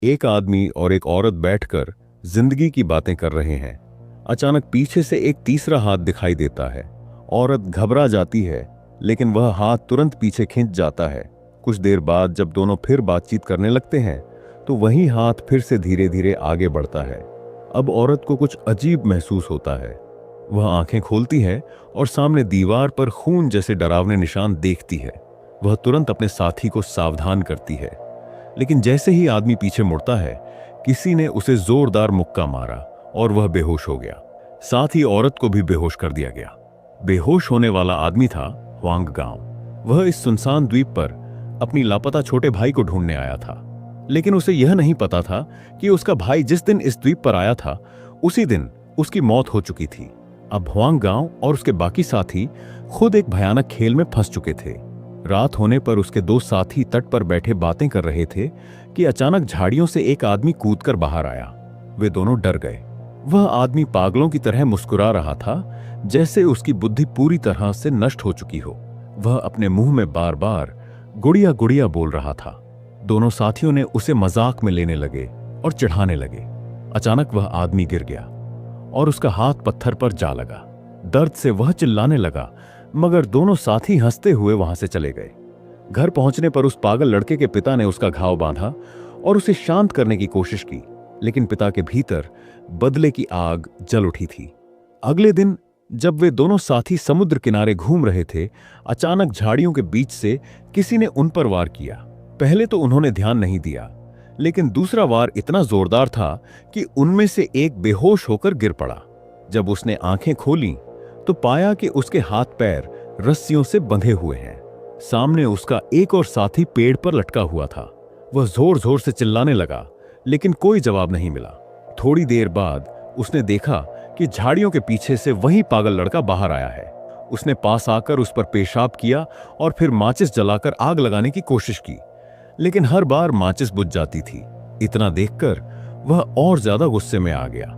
एक आदमी और एक औरत बैठकर जिंदगी की बातें कर रहे हैं। अचानक पीछे से एक तीसरा हाथ दिखाई देता है। औरत घबरा जाती है, लेकिन वह हाथ तुरंत पीछे खिंच जाता है। कुछ देर बाद जब दोनों फिर बातचीत करने लगते हैं, तो वही हाथ फिर से धीरे धीरे आगे बढ़ता है। अब औरत को कुछ अजीब महसूस होता है। वह आंखें खोलती है और सामने दीवार पर खून जैसे डरावने निशान देखती है। वह तुरंत अपने साथी को सावधान करती है, लेकिन जैसे ही आदमी पीछे मुड़ता है, किसी ने उसे जोरदार मुक्का मारा और वह बेहोश हो गया। साथ ही औरत को भी बेहोश कर दिया गया। बेहोश होने वाला आदमी था हुआंग गांव। वह इस सुनसान द्वीप पर अपनी लापता छोटे भाई को ढूंढने आया था, लेकिन उसे यह नहीं पता था कि उसका भाई जिस दिन इस द्वीप पर आया था, उसी दिन उसकी मौत हो चुकी थी। अब हुआंग गांव और उसके बाकी साथी खुद एक भयानक खेल में फंस चुके थे। रात होने पर उसके दो साथी तट पर बैठे बातें कर रहे थे कि अचानक झाड़ियों से एक आदमी कूदकर बाहर आया। वे दोनों डर गए। वह आदमी पागलों की तरह मुस्कुरा रहा था, जैसे उसकी बुद्धि पूरी तरह से नष्ट हो चुकी हो। वह अपने मुंह में बार बार गुड़िया गुड़िया बोल रहा था। दोनों साथियों ने उसे मजाक में लेने लगे और चिढ़ाने लगे। अचानक वह आदमी गिर गया और उसका हाथ पत्थर पर जा लगा। दर्द से वह चिल्लाने लगा, मगर दोनों साथी हंसते हुए वहां से चले गए। घर पहुंचने पर उस पागल लड़के के पिता ने उसका घाव बांधा और उसे शांत करने की कोशिश की, लेकिन पिता के भीतर बदले की आग जल उठी थी। अगले दिन जब वे दोनों साथी समुद्र किनारे घूम रहे थे, अचानक झाड़ियों के बीच से किसी ने उन पर वार किया। पहले तो उन्होंने ध्यान नहीं दिया, लेकिन दूसरा वार इतना जोरदार था कि उनमें से एक बेहोश होकर गिर पड़ा। जब उसने आंखें खोली तो पाया कि उसके हाथ पैर रस्सियों से बंधे हुए हैं। सामने उसका एक और साथी पेड़ पर लटका हुआ था। वह जोर जोर से चिल्लाने लगा, लेकिन कोई जवाब नहीं मिला। थोड़ी देर बाद उसने देखा कि झाड़ियों के पीछे से वही पागल लड़का बाहर आया है। उसने पास आकर उस पर पेशाब किया और फिर माचिस जलाकर आग लगाने की कोशिश की, लेकिन हर बार माचिस बुझ जाती थी। इतना देखकर वह और ज्यादा गुस्से में आ गया।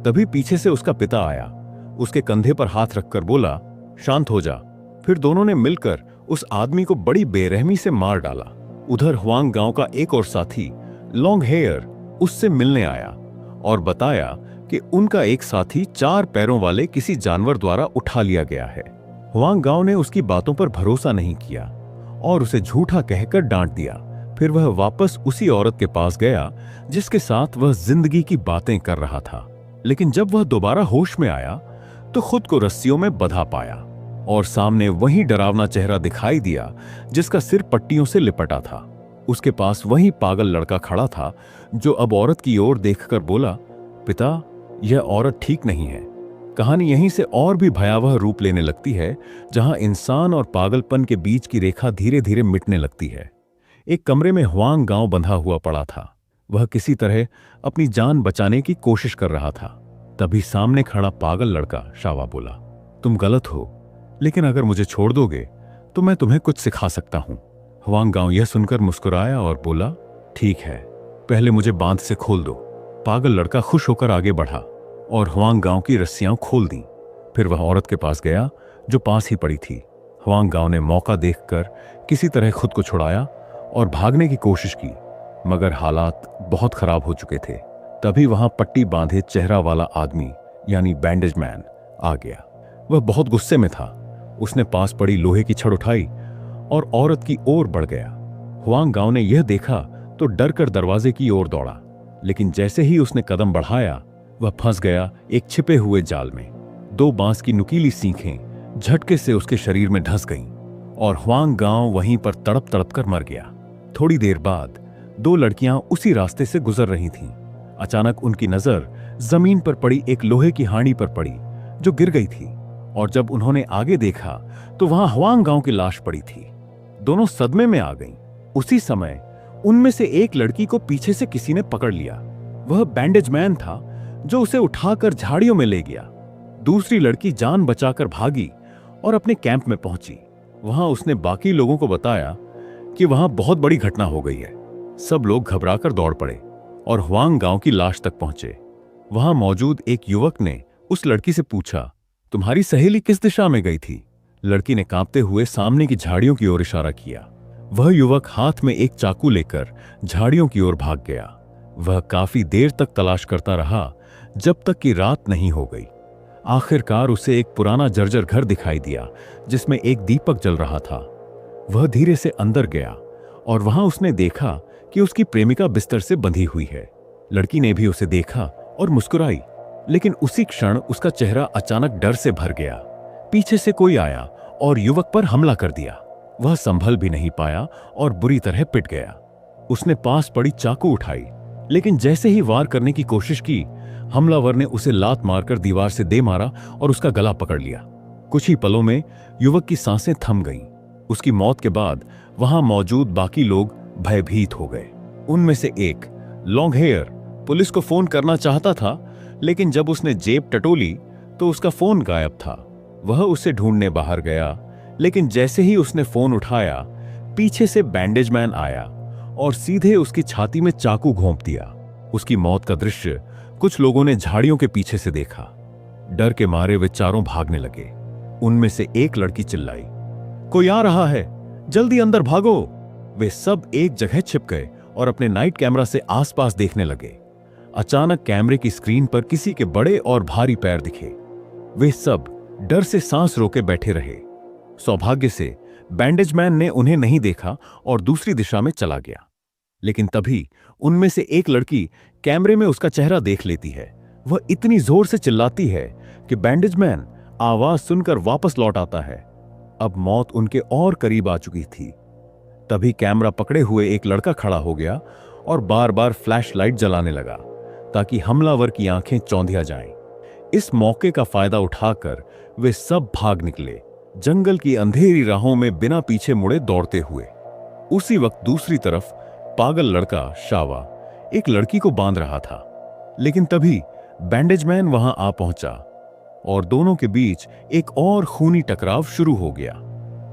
तभी पीछे से उसका पिता आया। उसके कंधे पर हाथ रखकर बोला, शांत हो जा। फिर दोनों ने मिलकर उस आदमी को बड़ी बेरहमी से मार डाला। उधर हुआंग गांव का एक और साथी लॉन्ग हेयर उससे मिलने आया और बताया कि उनका एक साथी 4 पैरों वाले किसी जानवर द्वारा उठा लिया गया है। हुआंग गांव ने उसकी बातों पर भरोसा नहीं किया और उसे झूठा कहकर डांट दिया। फिर वह वापस उसी औरत के पास गया जिसके साथ वह जिंदगी की बातें कर रहा था। लेकिन जब वह दोबारा होश में आया तो खुद को रस्सियों में बंधा पाया और सामने वही डरावना चेहरा दिखाई दिया जिसका सिर पट्टियों से लिपटा था। उसके पास वही पागल लड़का खड़ा था जो अब औरत की ओर देखकर बोला, पिता, यह औरत ठीक नहीं है। कहानी यहीं से और भी भयावह रूप लेने लगती है, जहां इंसान और पागलपन के बीच की रेखा धीरे धीरे मिटने लगती है। एक कमरे में हुआंग गांव बंधा हुआ पड़ा था। वह किसी तरह अपनी जान बचाने की कोशिश कर रहा था। तभी सामने खड़ा पागल लड़का शावा बोला, तुम गलत हो, लेकिन अगर मुझे छोड़ दोगे तो मैं तुम्हें कुछ सिखा सकता हूं। हुआंग गांव यह सुनकर मुस्कुराया और बोला, ठीक है, पहले मुझे बांध से खोल दो। पागल लड़का खुश होकर आगे बढ़ा और हुआंग गांव की रस्सियां खोल दी। फिर वह औरत के पास गया जो पास ही पड़ी थी। हुआंग गांव ने मौका देखकर किसी तरह खुद को छुड़ाया और भागने की कोशिश की, मगर हालात बहुत खराब हो चुके थे। तभी वहां पट्टी बांधे चेहरा वाला आदमी यानी बैंडेज मैन आ गया। वह बहुत गुस्से में था। उसने पास पड़ी लोहे की छड़ उठाई और औरत की ओर बढ़ गया। हुआंग गांव ने यह देखा तो डर कर दरवाजे की ओर दौड़ा, लेकिन जैसे ही उसने कदम बढ़ाया वह फंस गया एक छिपे हुए जाल में। 2 बांस की नुकीली सीखें झटके से उसके शरीर में धंस गईं और हुआंग गांव वहीं पर तड़प तड़प कर मर गया। थोड़ी देर बाद 2 लड़कियां उसी रास्ते से गुजर रही थीं। अचानक उनकी नजर जमीन पर पड़ी एक लोहे की हांडी पर पड़ी जो गिर गई थी, और जब उन्होंने आगे देखा तो वहां हुआंग गांव की लाश पड़ी थी। दोनों सदमे में आ गईं। उसी समय उनमें से एक लड़की को पीछे से किसी ने पकड़ लिया। वह बैंडेज मैन था जो उसे उठाकर झाड़ियों में ले गया। दूसरी लड़की जान बचाकर भागी और अपने कैंप में पहुंची। वहां उसने बाकी लोगों को बताया कि वहां बहुत बड़ी घटना हो गई है। सब लोग घबराकर दौड़ पड़े और हुआंग गांव की लाश तक पहुंचे। वहां मौजूद एक युवक ने उस लड़की से पूछा, तुम्हारी सहेली किस दिशा में गई थी? लड़की ने कांपते हुए सामने की झाड़ियों की ओर इशारा किया। वह युवक हाथ में एक चाकू लेकर झाड़ियों की ओर भाग गया। वह काफी देर तक तलाश करता रहा, जब तक कि रात नहीं हो गई। आखिरकार उसे एक पुराना जर्जर घर दिखाई दिया जिसमें एक दीपक जल रहा था। वह धीरे से अंदर गया और वहां उसने देखा कि उसकी प्रेमिका बिस्तर से बंधी हुई है। लड़की ने भी उसे देखा और मुस्कुराई, लेकिन उसी क्षण उसका चेहरा अचानक डर से भर गया। पीछे से कोई आया और युवक पर हमला कर दिया। वह संभल भी नहीं पाया और बुरी तरह पिट गया। उसने पास पड़ी चाकू उठाई, लेकिन जैसे ही वार करने की कोशिश की, हमलावर ने उसे लात मारकर दीवार से दे मारा और उसका गला पकड़ लिया। कुछ ही पलों में युवक की सांसें थम गईं। उसकी मौत के बाद वहां मौजूद बाकी लोग भयभीत हो गए। उनमें से एक, लॉन्ग हेयर, पुलिस को फोन करना चाहता था, लेकिन जब उसने जेब टटोली तो उसका फोन गायब था। वह उसे ढूंढने बाहर गया, लेकिन जैसे ही उसने फोन उठाया, पीछे से बैंडेज मैन आया और सीधे उसकी छाती में चाकू घोंप दिया। उसकी मौत का दृश्य कुछ लोगों ने झाड़ियों के पीछे से देखा। डर के मारे वे चारों भागने लगे। उनमें से एक लड़की चिल्लाई, कोई आ रहा है, जल्दी अंदर भागो। वे सब एक जगह छिप गए और अपने नाइट कैमरा से आसपास देखने लगे। अचानक कैमरे की स्क्रीन पर किसी के बड़े और भारी पैर दिखे। वे सब डर से सांस रोके बैठे रहे। सौभाग्य से बैंडेज मैन ने उन्हें नहीं देखा और दूसरी दिशा में चला गया। लेकिन तभी उनमें से एक लड़की कैमरे में उसका चेहरा देख लेती है। वह इतनी जोर से चिल्लाती है कि बैंडेज मैन आवाज सुनकर वापस लौट आता है। अब मौत उनके और करीब आ चुकी थी। तभी कैमरा पकड़े हुए एक लड़का खड़ा हो गया और बार बार फ्लैश लाइट जलाने लगा ताकि हमलावर की आंखें चौंधिया जाएं। इस मौके का फायदा उठाकर वे सब भाग निकले, जंगल की अंधेरी राहों में बिना पीछे मुड़े दौड़ते हुए। उसी वक्त दूसरी तरफ पागल लड़का शावा एक लड़की को बांध रहा था, लेकिन तभी बैंडेज मैन वहां आ पहुंचा और दोनों के बीच एक और खूनी टकराव शुरू हो गया।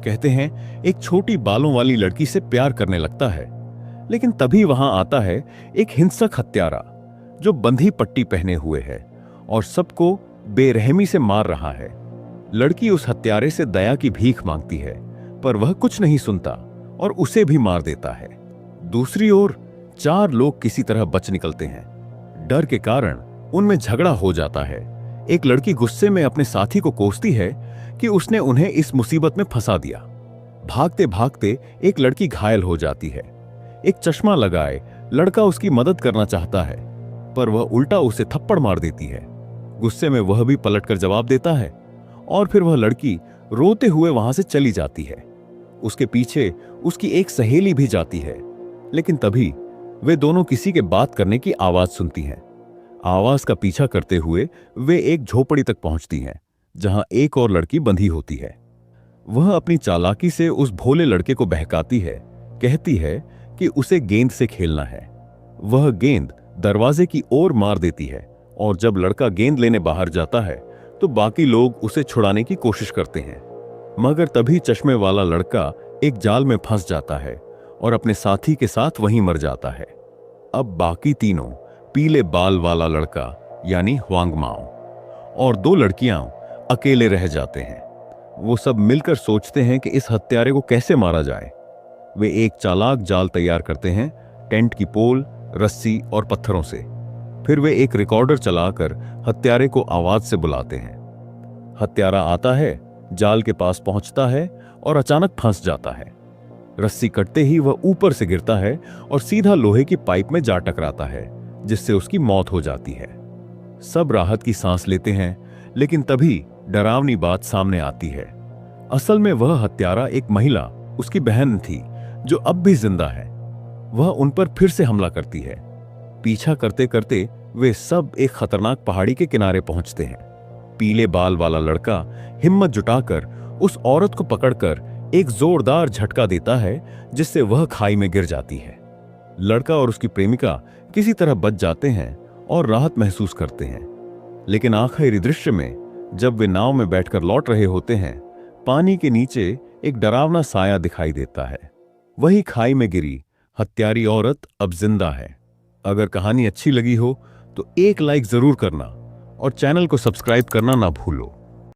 कहते हैं एक छोटी बालों वाली लड़की से प्यार करने लगता है, लेकिन तभी वहां आता है एक हिंसक हत्यारा जो बंधी पट्टी पहने हुए है और सबको बेरहमी से मार रहा है। लड़की उस हत्यारे से दया की भीख मांगती है, पर वह कुछ नहीं सुनता और उसे भी मार देता है। दूसरी ओर 4 लोग किसी तरह बच निकलते हैं। डर के कारण उनमें झगड़ा हो जाता है। एक लड़की गुस्से में अपने साथी को कोसती है कि उसने उन्हें इस मुसीबत में फंसा दिया। भागते भागते एक लड़की घायल हो जाती है। एक चश्मा लगाए लड़का उसकी मदद करना चाहता है, पर वह उल्टा उसे थप्पड़ मार देती है। गुस्से में वह भी पलटकर जवाब देता है और फिर वह लड़की रोते हुए वहां से चली जाती है। उसके पीछे उसकी एक सहेली भी जाती है, लेकिन तभी वे दोनों किसी के बात करने की आवाज सुनती हैं। आवाज का पीछा करते हुए वे एक झोपड़ी तक पहुंचती हैं, जहां एक और लड़की बंधी होती है। वह अपनी चालाकी से उस भोले लड़के को बहकाती है, कहती है कि उसे गेंद से खेलना है। वह गेंद दरवाजे की ओर मार देती है और जब लड़का गेंद लेने बाहर जाता है तो बाकी लोग उसे छुड़ाने की कोशिश करते हैं, मगर तभी चश्मे वाला लड़का एक जाल में फंस जाता है और अपने साथी के साथ वहीं मर जाता है। अब बाकी तीनों, पीले बाल वाला लड़का यानी हुआंग माओ और 2 लड़कियां अकेले रह जाते हैं। वो सब मिलकर सोचते हैं कि इस हत्यारे को कैसे मारा जाए। वे एक चालाक जाल तैयार करते हैं, टेंट की पोल, रस्सी और पत्थरों से। फिर वे एक रिकॉर्डर चलाकर हत्यारे को आवाज से बुलाते हैं। हत्यारा आता है, जाल के पास पहुंचता है और अचानक फंस जाता है। रस्सी कटते ही वह ऊपर से गिरता है और सीधा लोहे की पाइप में जा टकराता है, जिससे उसकी मौत हो जाती है। सब राहत की सांस लेते हैं, लेकिन तभी डरावनी बात सामने आती है। असल में वह हत्यारा एक महिला, उसकी बहन थी, जो अब भी जिंदा है। वह उन पर फिर से हमला करती है। पीछा करते करते वे सब एक खतरनाक पहाड़ी के किनारे पहुंचते हैं। पीले बाल वाला लड़का हिम्मत जुटाकर उस औरत को पकड़कर एक जोरदार झटका देता है, जिससे वह खाई में गिर जाती है। लड़का और उसकी प्रेमिका किसी तरह बच जाते हैं और राहत महसूस करते हैं। लेकिन आखिरी दृश्य में जब वे नाव में बैठकर लौट रहे होते हैं, पानी के नीचे एक डरावना साया दिखाई देता है। वही खाई में गिरी हत्यारी औरत अब जिंदा है। अगर कहानी अच्छी लगी हो तो एक लाइक जरूर करना और चैनल को सब्सक्राइब करना ना भूलो।